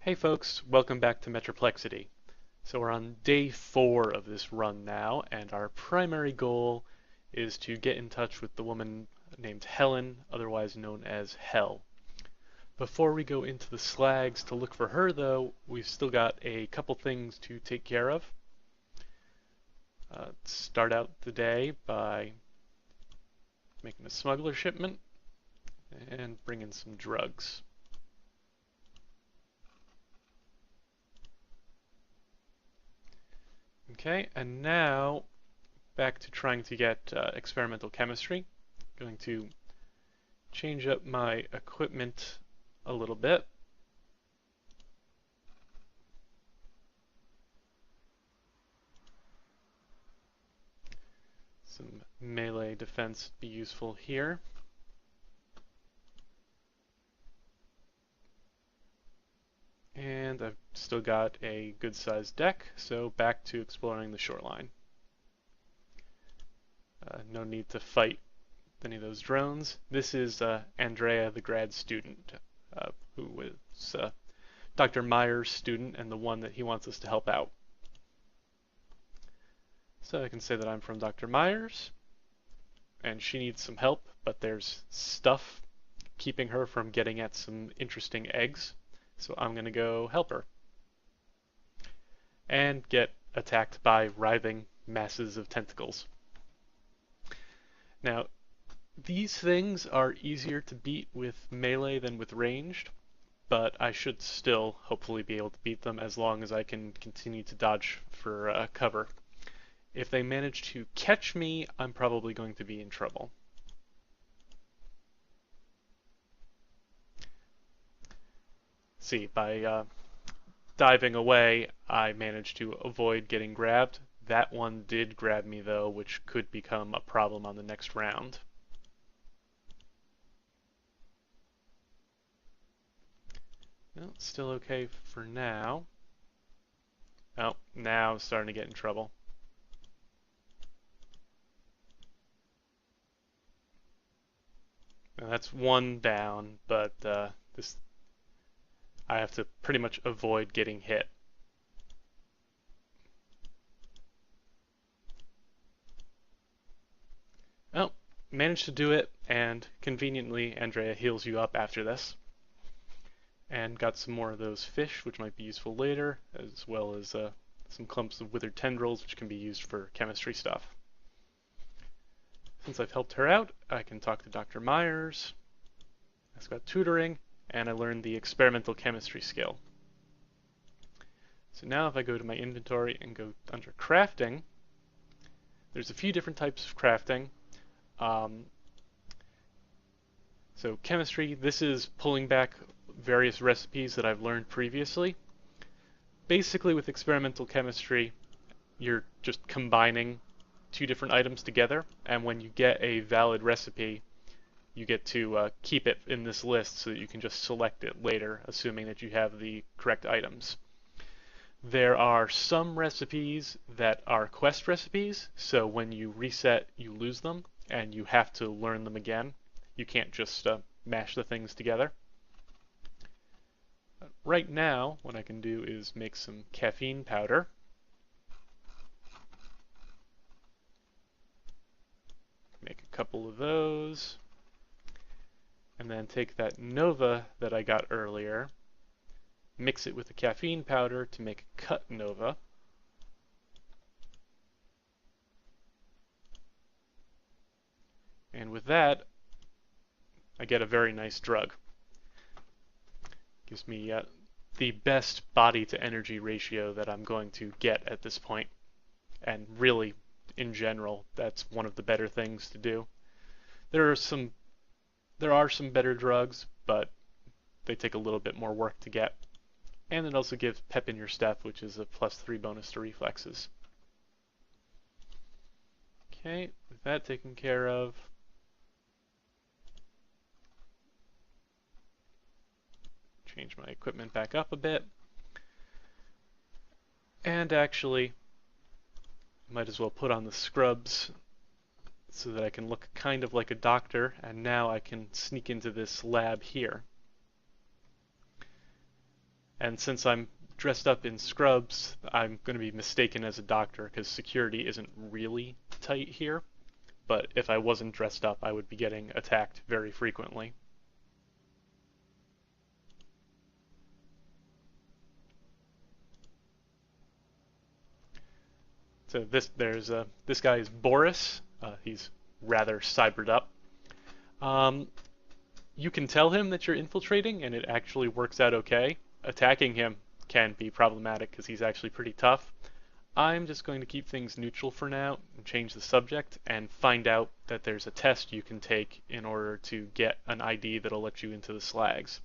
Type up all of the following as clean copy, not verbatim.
Hey folks, welcome back to Metroplexity. So we're on day 4 of this run now, and our primary goal is to get in touch with the woman named Helen, otherwise known as Hell. Before we go into the Slags to look for her though, we've still got a couple things to take care of. Start out the day by making a smuggler shipment and bring in some drugs. Okay, and now back to trying to get experimental chemistry. Going to change up my equipment a little bit. Some melee defense be useful here. And I've still got a good sized deck, so back to exploring the shoreline. No need to fight any of those drones. This is Andrea, the grad student, who was Dr. Meyer's student and the one that he wants us to help out. So I can say that I'm from Dr. Meyer's, and she needs some help, but there's stuff keeping her from getting at some interesting eggs. So I'm going to go help her. And get attacked by writhing masses of tentacles. Now, these things are easier to beat with melee than with ranged, but I should still hopefully be able to beat them as long as I can continue to dodge for cover. If they manage to catch me, I'm probably going to be in trouble. See, by diving away, I managed to avoid getting grabbed. That one did grab me though, which could become a problem on the next round. No, still okay for now. Oh, now I'm starting to get in trouble. Now that's one down, but this I have to pretty much avoid getting hit. Oh, managed to do it, and conveniently Andrea heals you up after this. And got some more of those fish, which might be useful later, as well as some clumps of withered tendrils, which can be used for chemistry stuff. Since I've helped her out, I can talk to Dr. Myers, ask about tutoring, and I learned the experimental chemistry skill. So now if I go to my inventory and go under crafting, there's a few different types of crafting. So chemistry, this is pulling back various recipes that I've learned previously. Basically with experimental chemistry, you're just combining two different items together, and when you get a valid recipe, you get to keep it in this list so that you can just select it later, assuming that you have the correct items. There are some recipes that are quest recipes, so when you reset, you lose them, and you have to learn them again. You can't just mash the things together. Right now, what I can do is make some caffeine powder. Make a couple of those. And then take that Nova that I got earlier, mix it with the caffeine powder to make a cut Nova. And with that, I get a very nice drug. Gives me the best body to energy ratio that I'm going to get at this point. And really, in general, that's one of the better things to do. There are some better drugs, but they take a little bit more work to get. And it also gives pep in your step, which is a +3 bonus to reflexes. Okay, with that taken care of, change my equipment back up a bit. And actually, might as well put on the scrubs so that I can look kind of like a doctor, and now I can sneak into this lab here. And since I'm dressed up in scrubs, I'm going to be mistaken as a doctor because security isn't really tight here. But if I wasn't dressed up, I would be getting attacked very frequently. So this guy is Boris. He's rather cybered up. Um, you can tell him that you're infiltrating, and it actually works out okay. Attacking him can be problematic because he's actually pretty tough. I'm just going to keep things neutral for now and change the subject and find out that there's a test you can take in order to get an ID that'll let you into the Slags.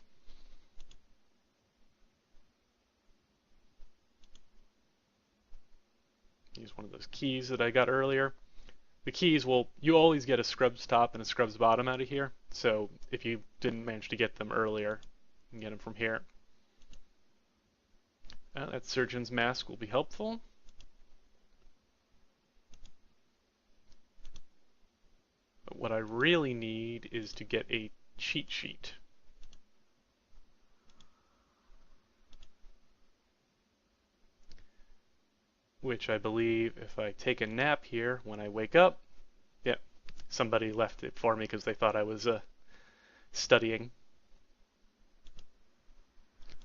Use one of those keys that I got earlier. The keys, well, you always get a scrubs top and a scrubs bottom out of here, so if you didn't manage to get them earlier, you can get them from here. That surgeon's mask will be helpful. But what I really need is to get a cheat sheet. Which I believe if I take a nap here when I wake up, yep, somebody left it for me because they thought I was studying.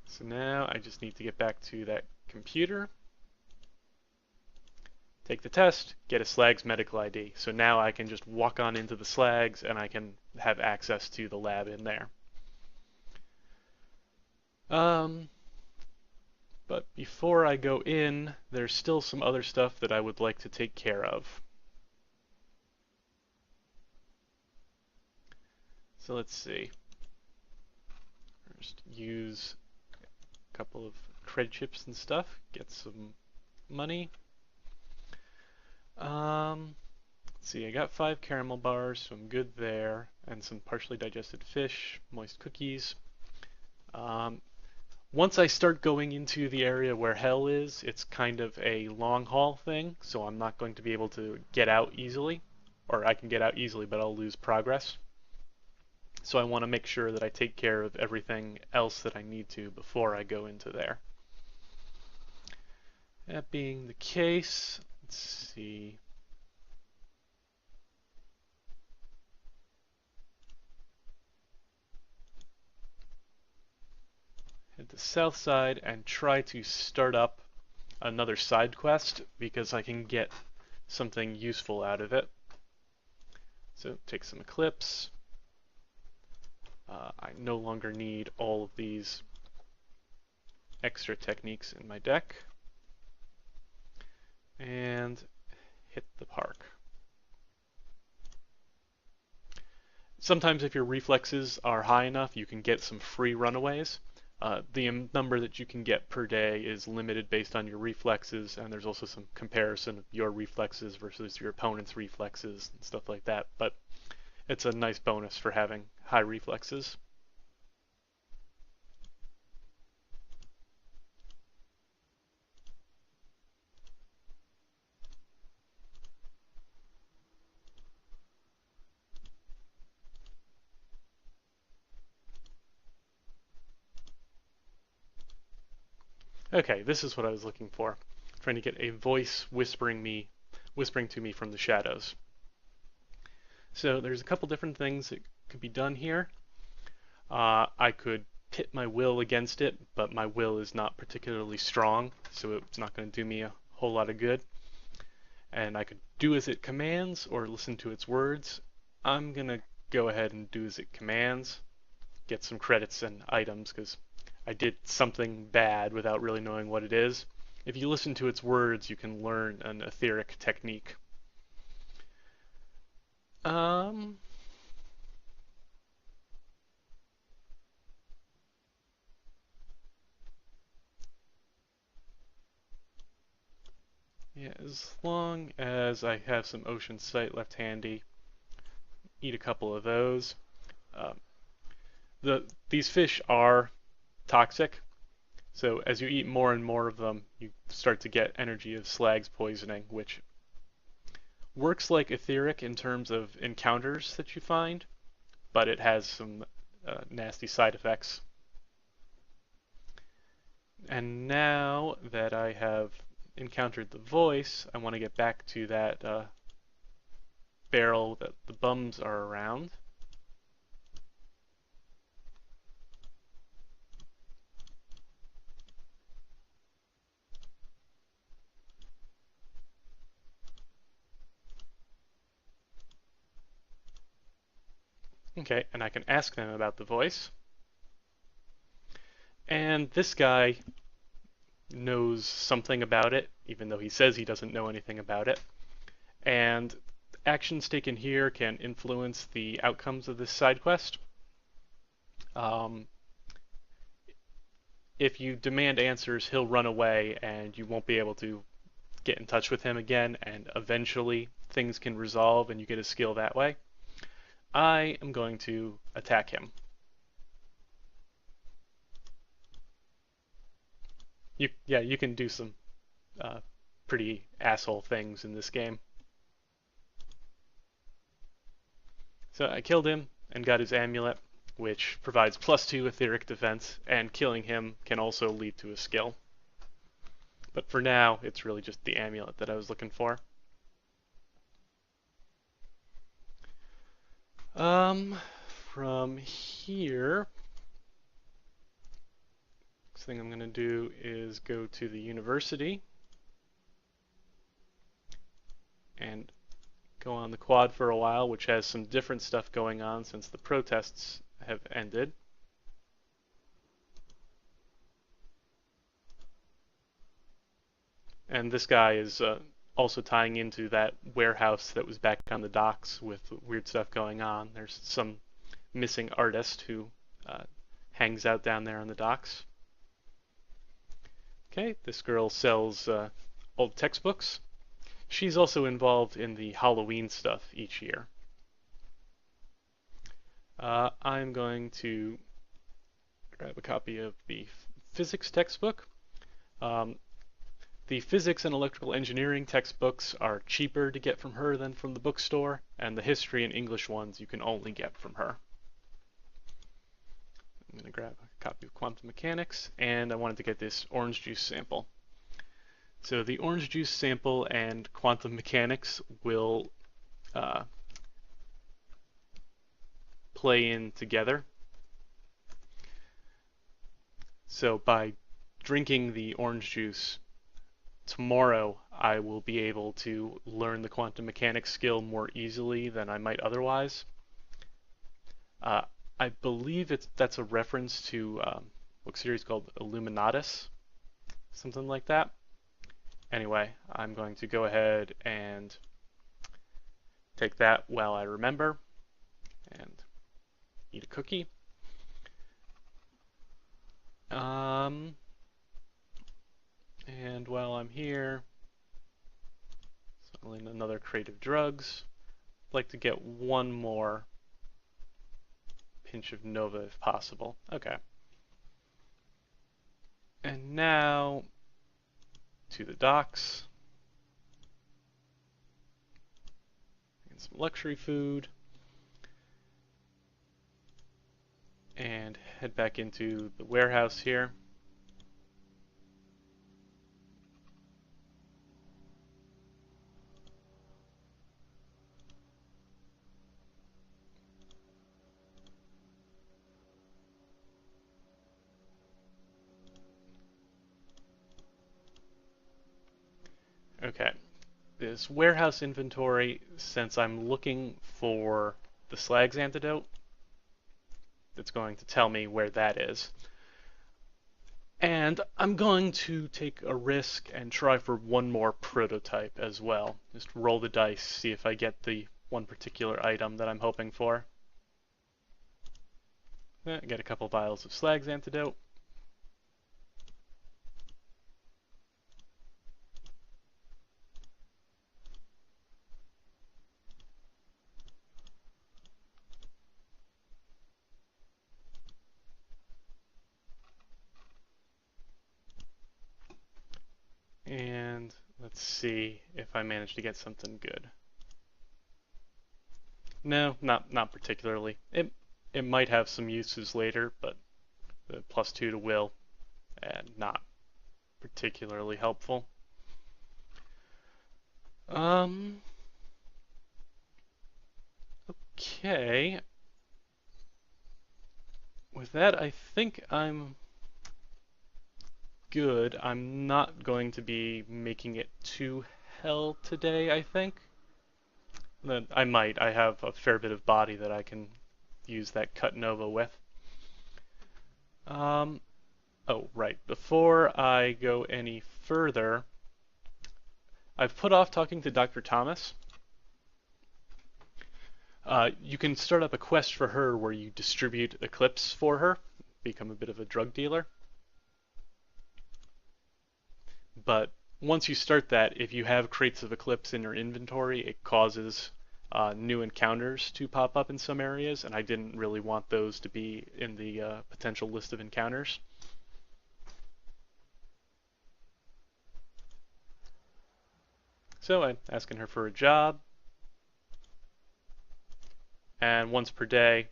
So now I just need to get back to that computer, take the test, get a Slags medical ID. So now I can just walk on into the Slags and I can have access to the lab in there. But before I go in, there's still some other stuff that I would like to take care of. So let's see. First, use a couple of cred chips and stuff, get some money. Let's see, I got 5 caramel bars, so I'm good there, and some partially digested fish, moist cookies. Once I start going into the area where hell is, it's kind of a long haul thing, so I'm not going to be able to get out easily. Or I can get out easily, but I'll lose progress. So I want to make sure that I take care of everything else that I need to before I go into there. That being the case, let's see. Head to south side and try to start up another side quest because I can get something useful out of it. So take some Eclipse. I no longer need all of these extra techniques in my deck. And hit the park. Sometimes if your reflexes are high enough, you can get some free runaways. The number that you can get per day is limited based on your reflexes, and there's also some comparison of your reflexes versus your opponent's reflexes and stuff like that, but it's a nice bonus for having high reflexes. Okay, this is what I was looking for. I'm trying to get a voice whispering to me from the shadows. So there's a couple different things that could be done here. I could pit my will against it, but my will is not particularly strong, so it's not going to do me a whole lot of good. And I could do as it commands or listen to its words. I'm going to go ahead and do as it commands, get some credits and items because I did something bad without really knowing what it is. If you listen to its words, you can learn an etheric technique. Yeah, as long as I have some ocean sight left handy, eat a couple of those. These fish are toxic, so as you eat more and more of them, you start to get energy of Slags poisoning, which works like etheric in terms of encounters that you find, but it has some nasty side effects. And now that I have encountered the voice, I want to get back to that barrel that the bums are around. Okay, and I can ask them about the voice. And this guy knows something about it, even though he says he doesn't know anything about it. And actions taken here can influence the outcomes of this side quest. Um, if you demand answers, he'll run away and you won't be able to get in touch with him again, and eventually things can resolve and you get a skill that way. I am going to attack him. You can do some uh, pretty asshole things in this game. So I killed him and got his amulet, which provides +2 etheric defense, and killing him can also lead to a skill. But for now, it's really just the amulet that I was looking for. From here, next thing I'm going to do is go to the university and go on the quad for a while, which has some different stuff going on since the protests have ended. And this guy is also tying into that warehouse that was back on the docks with weird stuff going on. There's some missing artist who hangs out down there on the docks. Okay, this girl sells old textbooks. She's also involved in the Halloween stuff each year. I'm going to grab a copy of the physics textbook. The physics and electrical engineering textbooks are cheaper to get from her than from the bookstore, and the history and English ones you can only get from her. I'm going to grab a copy of quantum mechanics, and I wanted to get this orange juice sample. So the orange juice sample and quantum mechanics will play in together. So by drinking the orange juice tomorrow, I will be able to learn the quantum mechanics skill more easily than I might otherwise. I believe that's a reference to a book series called Illuminatus, something like that. Anyway, I'm going to go ahead and take that while I remember and eat a cookie. And while I'm here, selling another crate of drugs. I'd like to get one more pinch of Nova if possible. Okay. And now to the docks. And some luxury food. And head back into the warehouse here. Okay, this warehouse inventory, since I'm looking for the Slags antidote, it's going to tell me where that is. And I'm going to take a risk and try for one more prototype as well. Just roll the dice, see if I get the one particular item that I'm hoping for. Get a couple vials of Slags antidote. And let's see if I manage to get something good. No, not particularly. It might have some uses later, but the +2 to will, and not particularly helpful. Um, okay. With that, I think I'm good. I'm not going to be making it to hell today, I think. I might. I have a fair bit of body that I can use that cut nova with. Um, oh, right. Before I go any further, I've put off talking to Dr. Thomas. You can start up a quest for her where you distribute Eclipse for her, become a bit of a drug dealer. But once you start that, if you have crates of Eclipse in your inventory, it causes new encounters to pop up in some areas, and I didn't really want those to be in the potential list of encounters. So I'm asking her for a job, and once per day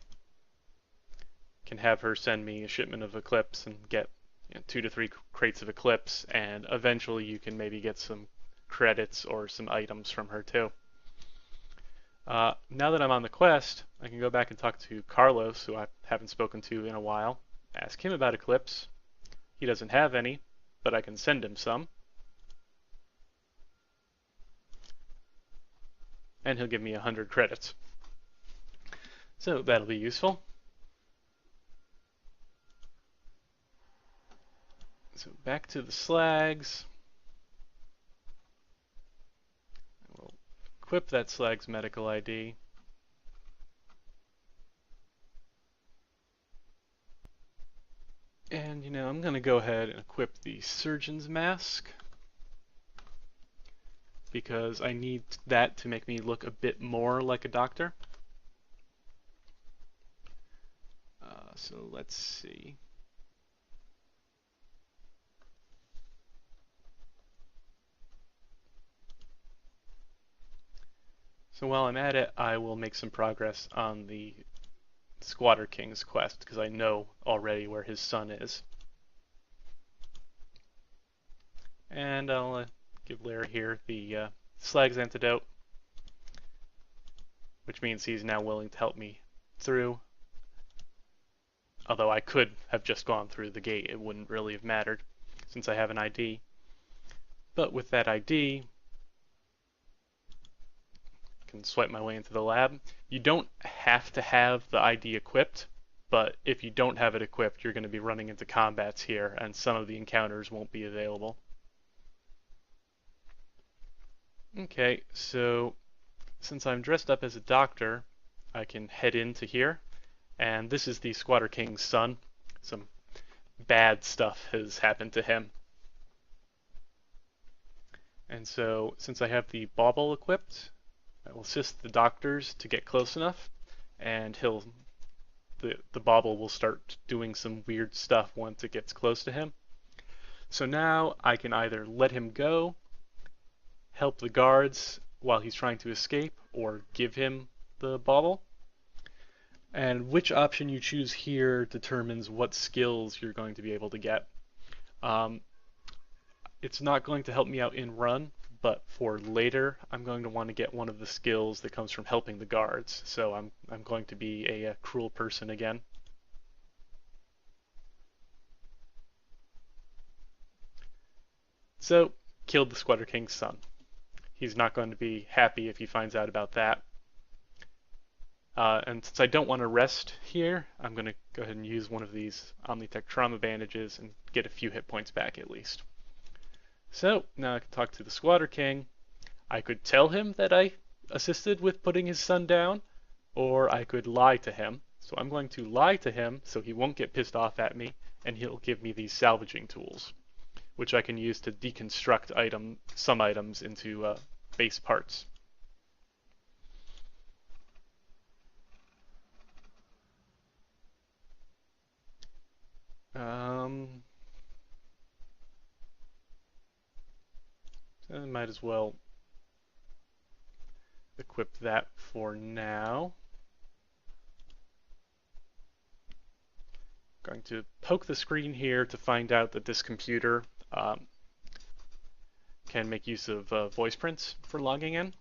can have her send me a shipment of Eclipse and get 2 to 3 crates of Eclipse, and eventually you can maybe get some credits or some items from her too. Now that I'm on the quest, I can go back and talk to Carlos, who I haven't spoken to in a while, ask him about Eclipse. He doesn't have any, but I can send him some. And he'll give me 100 credits. So that'll be useful. So back to the Slags. We'll equip that Slags medical ID. And I'm going to go ahead and equip the Surgeon's Mask, because I need that to make me look a bit more like a doctor. So let's see. So while I'm at it, I will make some progress on the Squatter King's quest, because I know already where his son is. And I'll give Larry here the Slag's antidote, which means he's now willing to help me through. Although I could have just gone through the gate, it wouldn't really have mattered, since I have an ID. But with that ID, I can swipe my way into the lab. You don't have to have the ID equipped, but if you don't have it equipped, you're going to be running into combats here, and some of the encounters won't be available. Okay, so since I'm dressed up as a doctor, I can head into here, and this is the Squatter King's son. Some bad stuff has happened to him. And so, since I have the bauble equipped, I will assist the doctors to get close enough, and the bauble will start doing some weird stuff once it gets close to him. So now I can either let him go, help the guards while he's trying to escape, or give him the bauble. And which option you choose here determines what skills you're going to be able to get. It's not going to help me out in run, but for later, I'm going to want to get one of the skills that comes from helping the guards. So I'm going to be a cruel person again. So, killed the Squatter King's son. He's not going to be happy if he finds out about that. And since I don't want to rest here, I'm going to go ahead and use one of these Omnitech trauma bandages and get a few hit points back at least. So now I can talk to the Squatter King. I could tell him that I assisted with putting his son down, or I could lie to him. So I'm going to lie to him so he won't get pissed off at me, and he'll give me these salvaging tools, which I can use to deconstruct some items into base parts. I might as well equip that for now. Going to poke the screen here to find out that this computer can make use of voice prints for logging in.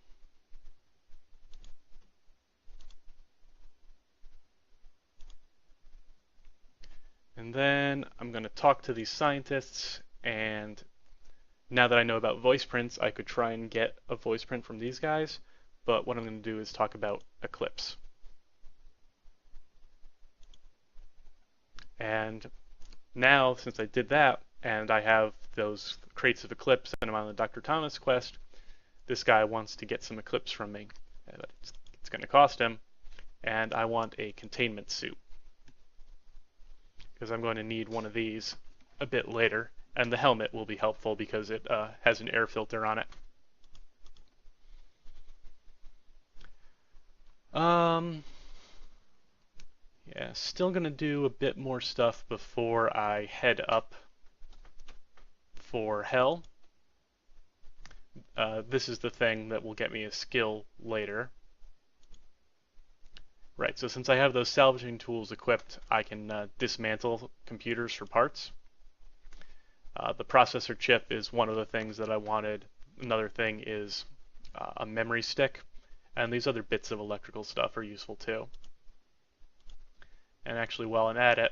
And then I'm going to talk to these scientists, and now that I know about voice prints, I could try and get a voice print from these guys, but what I'm going to do is talk about Eclipse. And now, since I did that, and I have those crates of Eclipse and I'm on the Dr. Thomas quest, this guy wants to get some Eclipse from me. It's going to cost him, and I want a containment suit, because I'm going to need one of these a bit later, and the helmet will be helpful because it has an air filter on it. Yeah, still gonna do a bit more stuff before I head up for Hell. This is the thing that will get me a skill later. Right, so since I have those salvaging tools equipped, I can dismantle computers for parts. The processor chip is one of the things that I wanted. Another thing is a memory stick, and these other bits of electrical stuff are useful too. And actually, while I'm at it,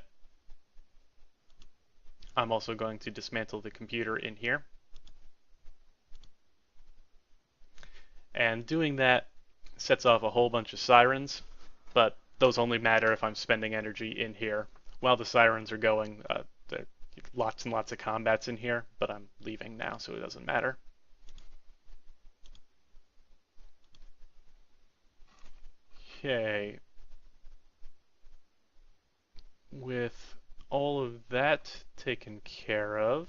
I'm also going to dismantle the computer in here. And doing that sets off a whole bunch of sirens, but those only matter if I'm spending energy in here. While the sirens are going, there are lots and lots of combats in here, but I'm leaving now, so it doesn't matter. Okay. With all of that taken care of,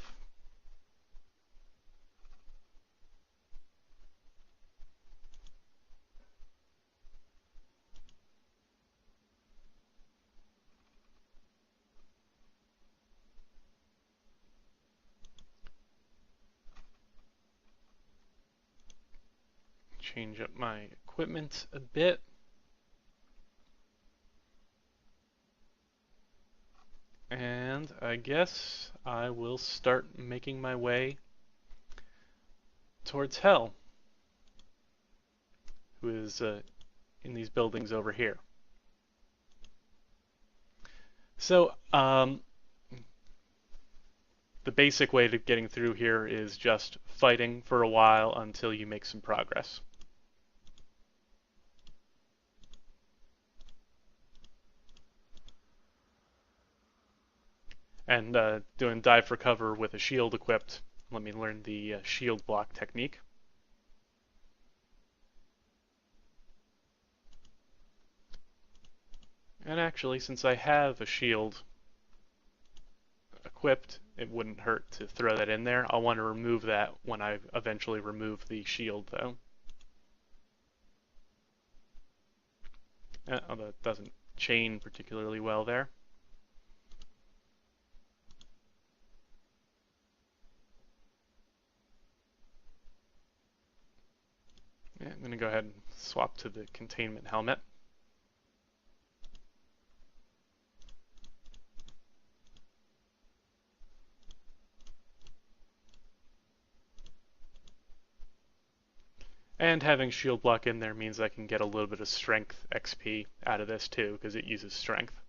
change up my equipment a bit. And I guess I will start making my way towards Hell, who is in these buildings over here. So, the basic way to getting through here is just fighting for a while until you make some progress. And doing dive for cover with a shield equipped. Let me learn the shield block technique. And actually, since I have a shield equipped, it wouldn't hurt to throw that in there. I'll want to remove that when I eventually remove the shield, though. Although it doesn't chain particularly well there. Yeah, I'm going to go ahead and swap to the containment helmet. And having shield block in there means I can get a little bit of strength XP out of this too, because it uses strength.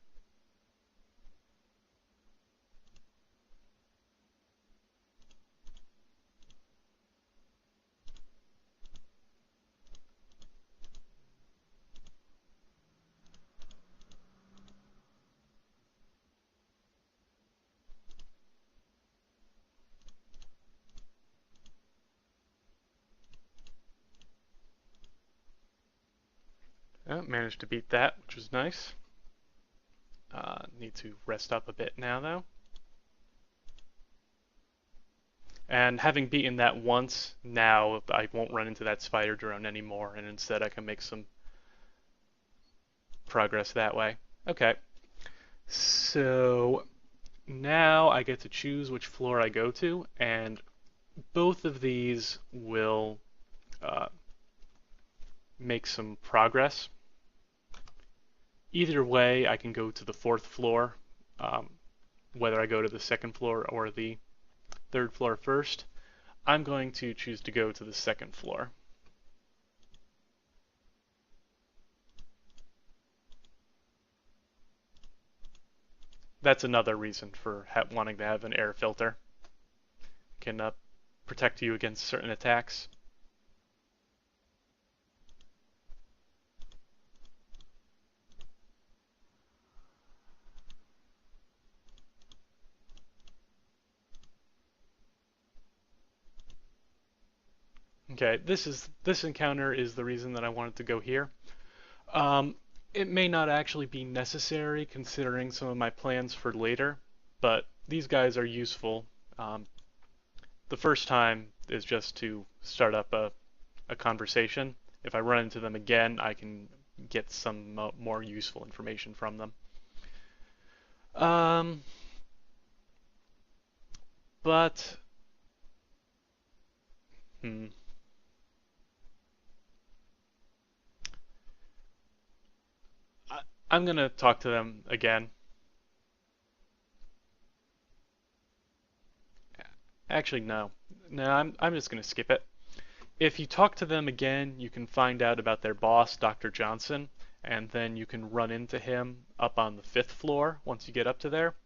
Managed to beat that, which was nice. Need to rest up a bit now, though. And having beaten that once, now I won't run into that spider drone anymore, and instead I can make some progress that way. Okay, so now I get to choose which floor I go to, and both of these will make some progress. Either way, I can go to the 4th floor, whether I go to the 2nd floor or the 3rd floor first. I'm going to choose to go to the second floor. That's another reason for wanting to have an air filter. Can protect you against certain attacks. Okay, this encounter is the reason that I wanted to go here. Um, it may not actually be necessary considering some of my plans for later, but these guys are useful. Um, the first time is just to start up a conversation. If I run into them again, I can get some more useful information from them. Um, but, hmm, I, I'm gonna talk to them again. Actually, no. No, I'm just gonna skip it. If you talk to them again, you can find out about their boss, Dr. Johnson, and then you can run into him up on the fifth floor once you get up to there.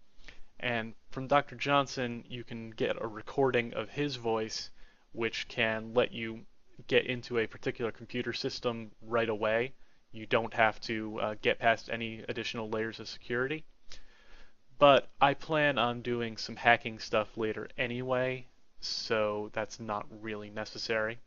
And from Dr. Johnson, you can get a recording of his voice, which can let you get into a particular computer system right away. You don't have to get past any additional layers of security. But I plan on doing some hacking stuff later anyway, so that's not really necessary.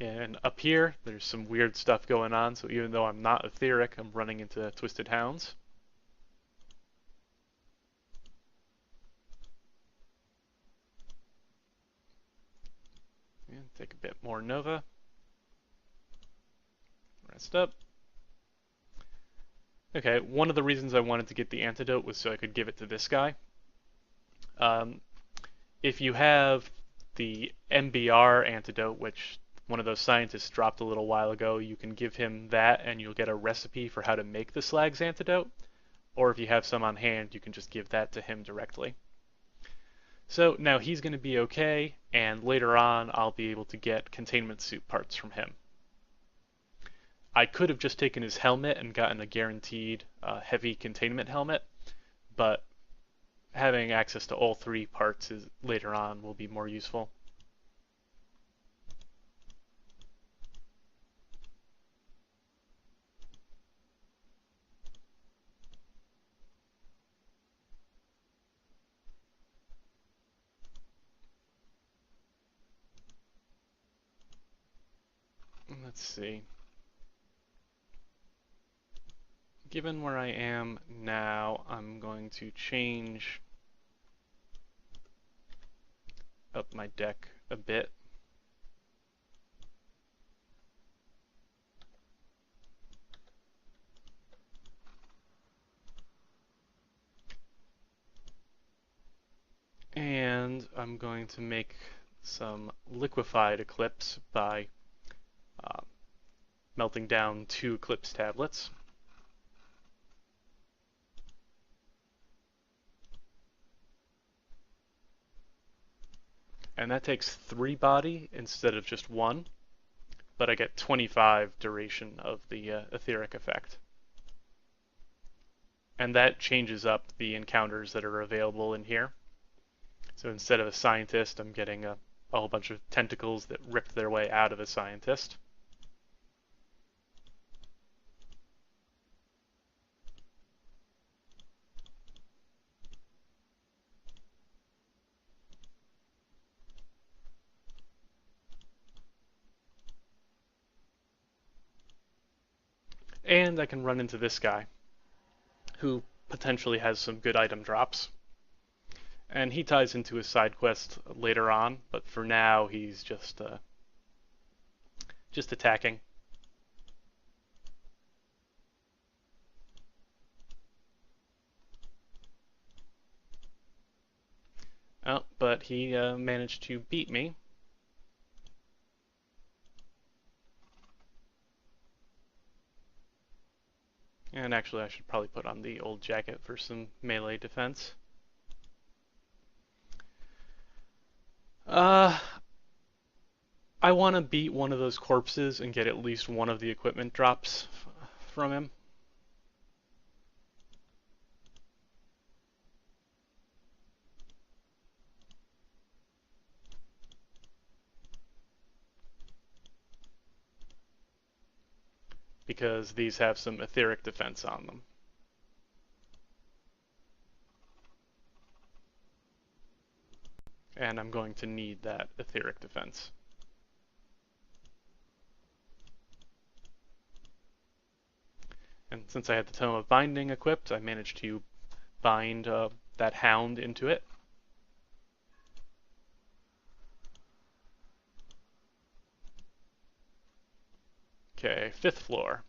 And up here, there's some weird stuff going on, so even though I'm not etheric, I'm running into Twisted Hounds. And take a bit more Nova. Rest up. Okay, one of the reasons I wanted to get the antidote was so I could give it to this guy. Um, if you have the MBR antidote, which one of those scientists dropped a little while ago, you can give him that and you'll get a recipe for how to make the Slags antidote. Or if you have some on hand, you can just give that to him directly. So now he's going to be okay, and later on I'll be able to get containment suit parts from him. I could have just taken his helmet and gotten a guaranteed heavy containment helmet, but having access to all three parts later on will be more useful. Let's see. Given where I am now, I'm going to change up my deck a bit. And I'm going to make some liquefied Eclipse by uh, melting down 2 Eclipse tablets. And that takes 3 body instead of just 1, but I get 25 duration of the etheric effect. And that changes up the encounters that are available in here. So instead of a scientist, I'm getting a whole bunch of tentacles that rip their way out of a scientist. And I can run into this guy, who potentially has some good item drops. And he ties into his side quest later on, but for now he's just attacking. Oh, but he managed to beat me. And actually, I should probably put on the old jacket for some melee defense. Uh, I want to beat one of those corpses and get at least one of the equipment drops from him. Because these have some etheric defense on them. And I'm going to need that etheric defense. And since I had the Tome of Binding equipped, I managed to bind that hound into it. Okay, 5th floor.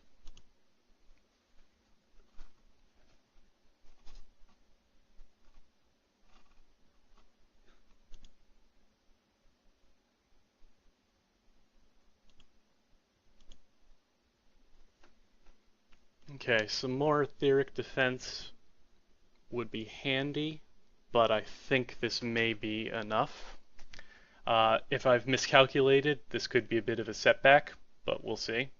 Okay, some more etheric defense would be handy, but I think this may be enough. If I've miscalculated, this could be a bit of a setback, but we'll see.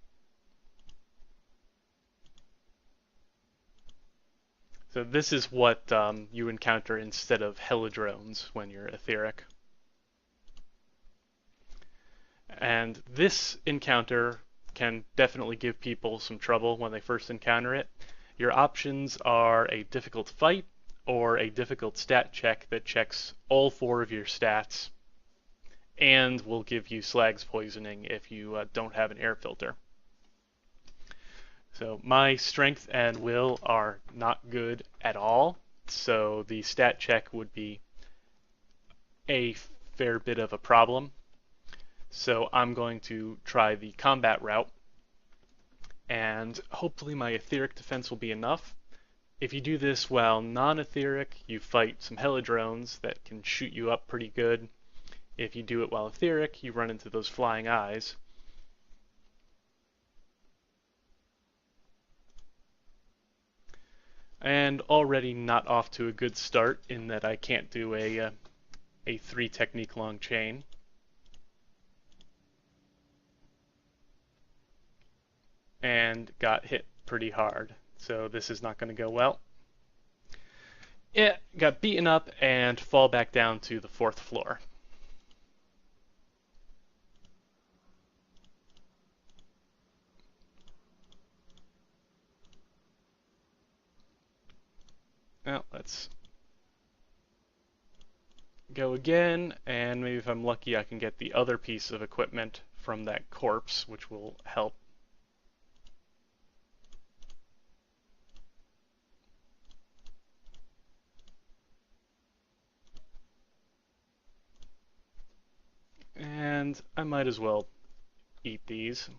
So this is what you encounter instead of helidrones when you're etheric. And this encounter can definitely give people some trouble when they first encounter it. Your options are a difficult fight or a difficult stat check that checks all 4 of your stats and will give you Slags poisoning if you don't have an air filter. So my strength and will are not good at all, so the stat check would be a fair bit of a problem. So I'm going to try the combat route, and hopefully my etheric defense will be enough. If you do this while non-etheric, you fight some helidrones that can shoot you up pretty good. If you do it while etheric, you run into those flying eyes. And already not off to a good start in that I can't do a 3 technique long chain. And got hit pretty hard, so this is not going to go well. It got beaten up and fall back down to the 4th floor. Well, let's go again, and maybe if I'm lucky I can get the other piece of equipment from that corpse, which will help. And I might as well eat these.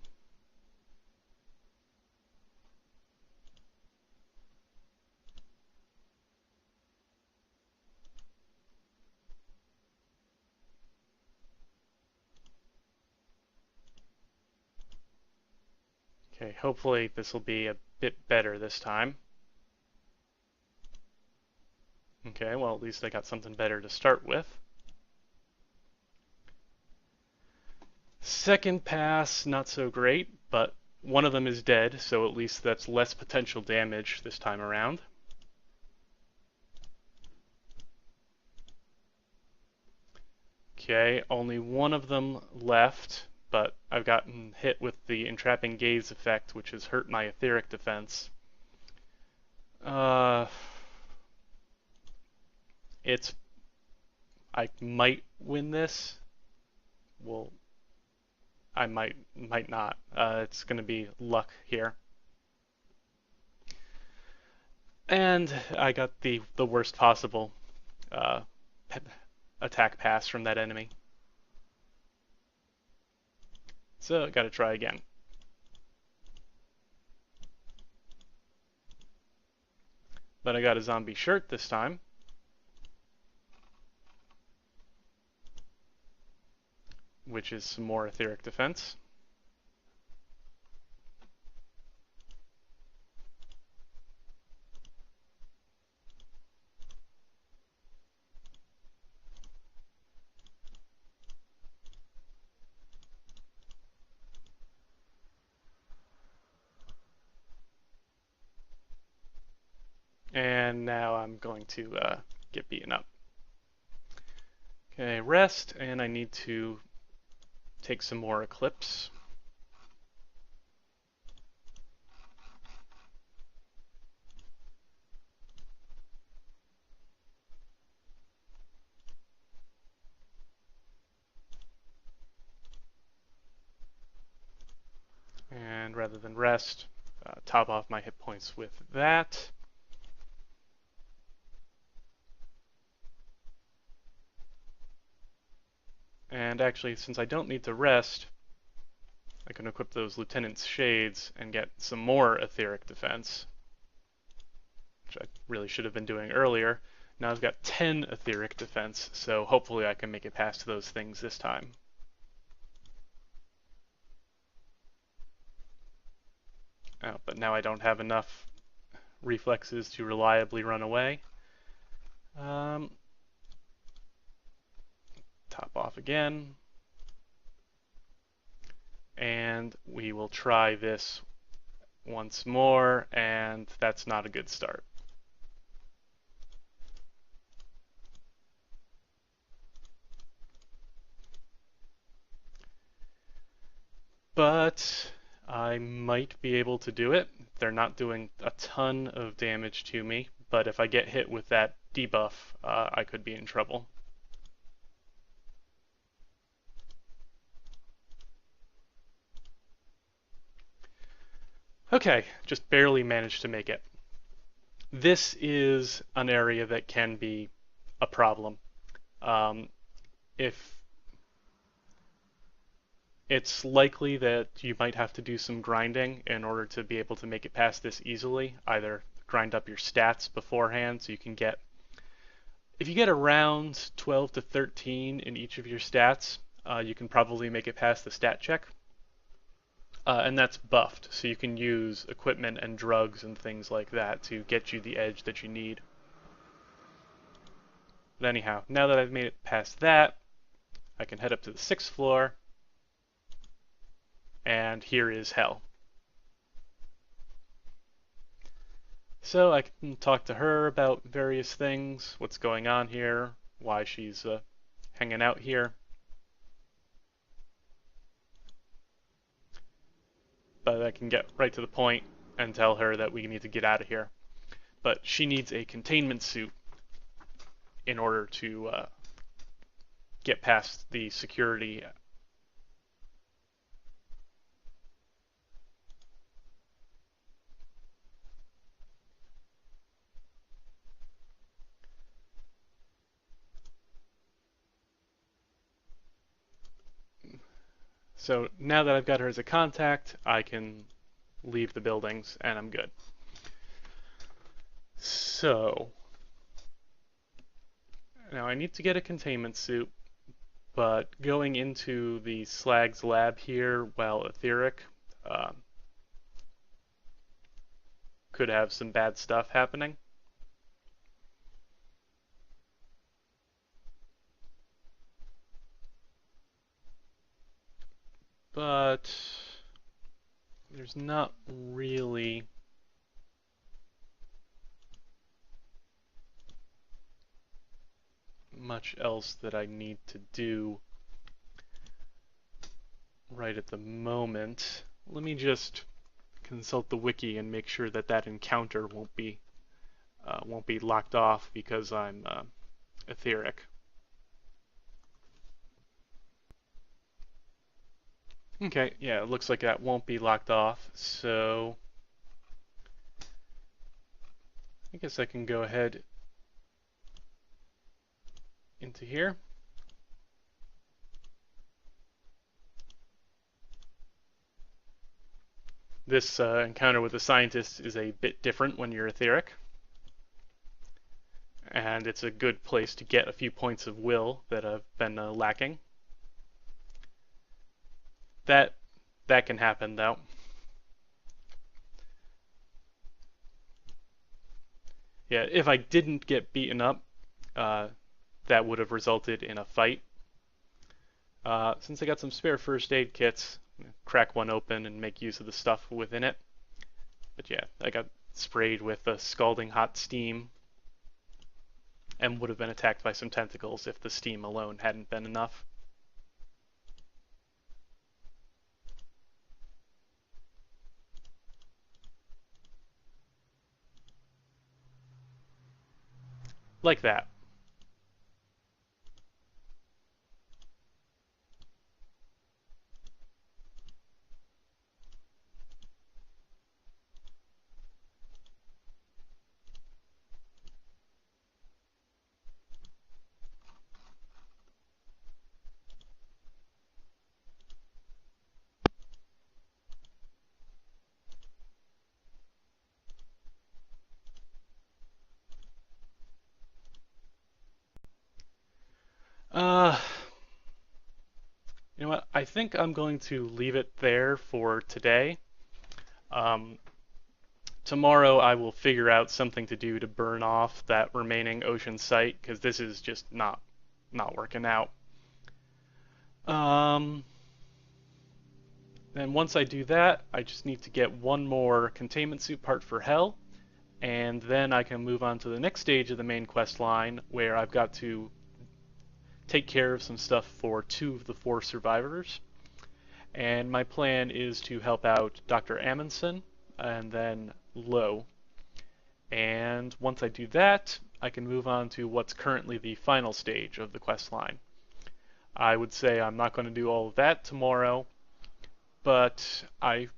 Okay, hopefully this will be a bit better this time. Okay, well at least I got something better to start with. Second pass, not so great, but one of them is dead, so at least that's less potential damage this time around. Okay, only one of them left, but I've gotten hit with the entrapping gaze effect, which has hurt my etheric defense. It's... I might win this. Well, I might not. It's going to be luck here. And I got the worst possible attack pass from that enemy. So I gotta try again. But I got a zombie shirt this time. Which is some more etheric defense. and now I'm going to get beaten up. Okay, rest, and I need to take some more Eclipse. And rather than rest, top off my hit points with that. And actually, since I don't need to rest, I can equip those Lieutenant's Shades and get some more Etheric Defense, which I really should have been doing earlier. Now I've got 10 Etheric Defense, so hopefully I can make it past those things this time. Oh, but now I don't have enough reflexes to reliably run away. Top off again. And we will try this once more, and that's not a good start. But I might be able to do it. They're not doing a ton of damage to me, but if I get hit with that debuff, I could be in trouble. Okay, just barely managed to make it. This is an area that can be a problem. If it's likely that you might have to do some grinding in order to be able to make it past this easily, either grind up your stats beforehand so you can get, if you get around 12 to 13 in each of your stats, you can probably make it past the stat check. And that's buffed, so you can use equipment and drugs and things like that to get you the edge that you need. But anyhow, now that I've made it past that, I can head up to the 6th floor, and here is hell. So I can talk to her about various things, what's going on here, why she's hanging out here. But I can get right to the point and tell her that we need to get out of here. But she needs a containment suit in order to get past the security. So now that I've got her as a contact, I can leave the buildings and I'm good. So now I need to get a containment suit, but going into the Slags lab here while etheric could have some bad stuff happening. But there's not really much else that I need to do right at the moment. Let me just consult the wiki and make sure that that encounter won't be locked off because I'm etheric. Okay, yeah, it looks like that won't be locked off, so I guess I can go ahead into here. This encounter with the scientist is a bit different when you're etheric, and it's a good place to get a few points of will that have been lacking. That can happen though. Yeah, if I didn't get beaten up, that would have resulted in a fight. Since I got some spare first aid kits, crack one open and make use of the stuff within it. But yeah, I got sprayed with a scalding hot steam and would have been attacked by some tentacles if the steam alone hadn't been enough. Like that. Uh, you know what? I think I'm going to leave it there for today. Um, Tomorrow I will figure out something to do to burn off that remaining ocean site because this is just not working out. Um, then once I do that, I just need to get one more containment suit part for Hell, and then I can move on to the next stage of the main quest line where I've got to take care of some stuff for 2 of the 4 survivors. And my plan is to help out Dr. Amundsen and then Lowe. And once I do that, I can move on to what's currently the final stage of the quest line. I would say I'm not going to do all of that tomorrow, but I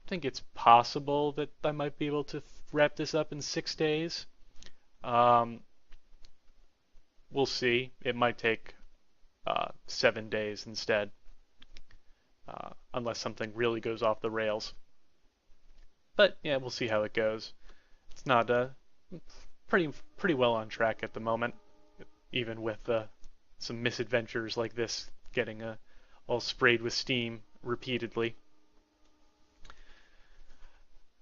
think it's possible that I might be able to wrap this up in 6 days. Um, we'll see. It might take 7 days instead, unless something really goes off the rails. But yeah, we'll see how it goes. It's not pretty well on track at the moment, even with some misadventures like this getting all sprayed with steam repeatedly.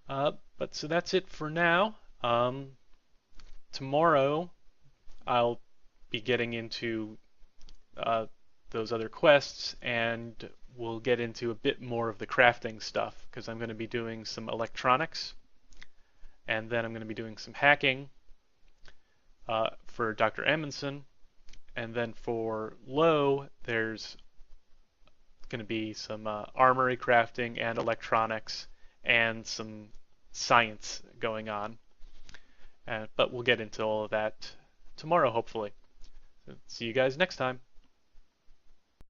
But so that's it for now. Tomorrow I'll be getting into uh, those other quests, and we'll get into a bit more of the crafting stuff because I'm going to be doing some electronics, and then I'm going to be doing some hacking for Dr. Amundsen, and then for Lowe, there's going to be some armory crafting and electronics and some science going on. But we'll get into all of that tomorrow, hopefully. So see you guys next time.